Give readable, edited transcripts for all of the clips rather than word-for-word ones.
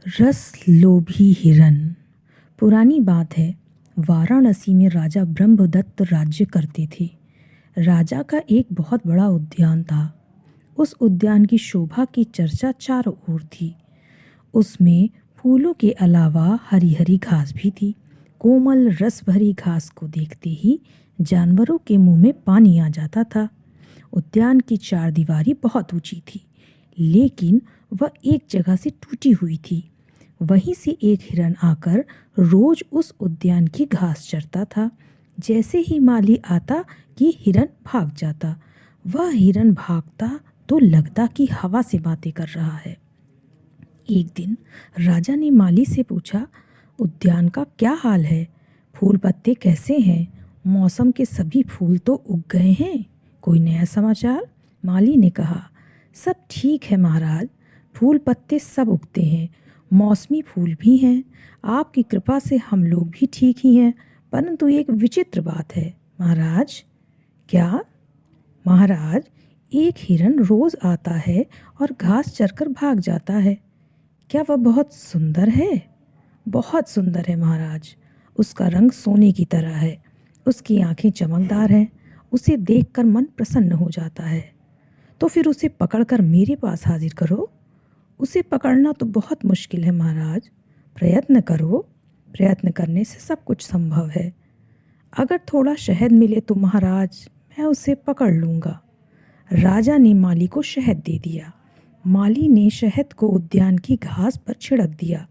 रस लोभी हिरन। पुरानी बात है, वाराणसी में राजा ब्रह्मदत्त राज्य करते थे। राजा का एक बहुत बड़ा उद्यान था। उस उद्यान की शोभा की चर्चा चारों ओर थी। उसमें फूलों के अलावा हरी हरी घास भी थी। कोमल रस भरी घास को देखते ही जानवरों के मुंह में पानी आ जाता था। उद्यान की चारदीवारी बहुत ऊंची थी, लेकिन वह एक जगह से टूटी हुई थी। वहीं से एक हिरन आकर रोज उस उद्यान की घास चरता था। जैसे ही माली आता कि हिरन भाग जाता। वह हिरन भागता तो लगता कि हवा से बातें कर रहा है। एक दिन राजा ने माली से पूछा, उद्यान का क्या हाल है? फूल पत्ते कैसे हैं? मौसम के सभी फूल तो उग गए हैं। कोई नया समाचार? माली ने कहा, सब ठीक है महाराज। फूल पत्ते सब उगते हैं, मौसमी फूल भी हैं। आपकी कृपा से हम लोग भी ठीक ही हैं, परंतु एक विचित्र बात है महाराज। क्या? महाराज, एक हिरन रोज आता है और घास चरकर भाग जाता है। क्या वह बहुत सुंदर है? बहुत सुंदर है महाराज। उसका रंग सोने की तरह है, उसकी आंखें चमकदार हैं। उसे देखकर मन प्रसन्न हो जाता है। तो फिर उसे पकड़कर मेरे पास हाजिर करो। उसे पकड़ना तो बहुत मुश्किल है महाराज। प्रयत्न करो। प्रयत्न करने से सब कुछ संभव है। अगर थोड़ा शहद मिले तो महाराज, मैं उसे पकड़ लूँगा। राजा ने माली को शहद दे दिया। माली ने शहद को उद्यान की घास पर छिड़क दिया।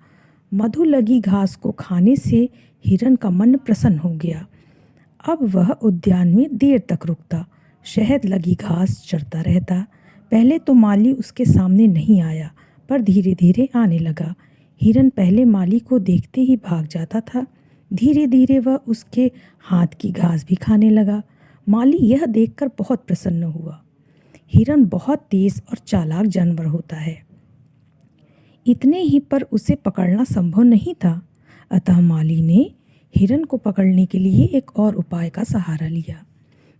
मधु लगी घास को खाने से हिरन का मन प्रसन्न हो गया। अब वह उद्यान में देर तक रुकता, शहद लगी घास चरता रहता। पहले तो माली उसके सामने नहीं आया, पर धीरे धीरे आने लगा। हिरन पहले माली को देखते ही भाग जाता था। धीरे धीरे वह उसके हाथ की घास भी खाने लगा। माली यह देखकर बहुत प्रसन्न हुआ। हिरन बहुत तेज और चालाक जानवर होता है। इतने ही पर उसे पकड़ना संभव नहीं था। अतः माली ने हिरन को पकड़ने के लिए एक और उपाय का सहारा लिया।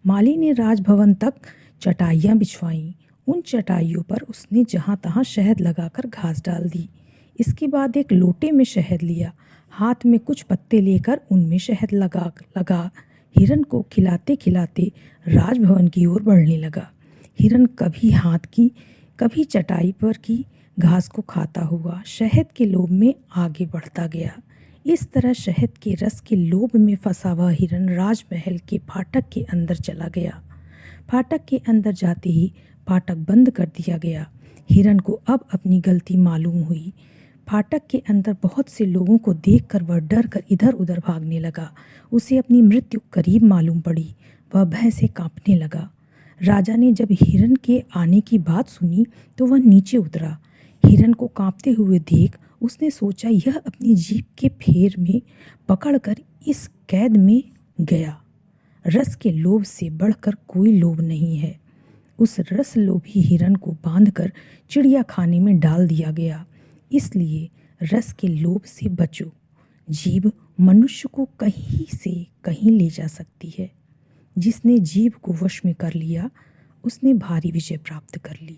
माली ने राजभवन तक चटाइयाँ बिछवाईं। उन चटाइयों पर उसने जहाँ तहाँ शहद लगाकर घास डाल दी। इसके बाद एक लोटे में शहद लिया। हाथ में कुछ पत्ते लेकर उनमें शहद लगा हिरन को खिलाते खिलाते राजभवन की ओर बढ़ने लगा। हिरन कभी हाथ की, कभी चटाई पर की घास को खाता हुआ शहद के लोभ में आगे बढ़ता गया। इस तरह शहद के रस के लोभ में फंसा हुआ हिरन राजमहल के फाटक के अंदर चला गया। फाटक के अंदर जाते ही फाटक बंद कर दिया गया। हिरन को अब अपनी गलती मालूम हुई। फाटक के अंदर बहुत से लोगों को देखकर वह डर कर इधर उधर भागने लगा। उसे अपनी मृत्यु करीब मालूम पड़ी। वह भय से कांपने लगा। राजा ने जब हिरन के आने की बात सुनी तो वह नीचे उतरा। हिरन को कांपते हुए देख उसने सोचा, यह अपनी जीभ के फेर में पकड़कर इस कैद में गया। रस के लोभ से बढ़कर कोई लोभ नहीं है। उस रस लोभी हिरन को बांधकर चिड़िया खाने में डाल दिया गया। इसलिए रस के लोभ से बचो। जीभ मनुष्य को कहीं से कहीं ले जा सकती है। जिसने जीभ को वश में कर लिया, उसने भारी विजय प्राप्त कर ली।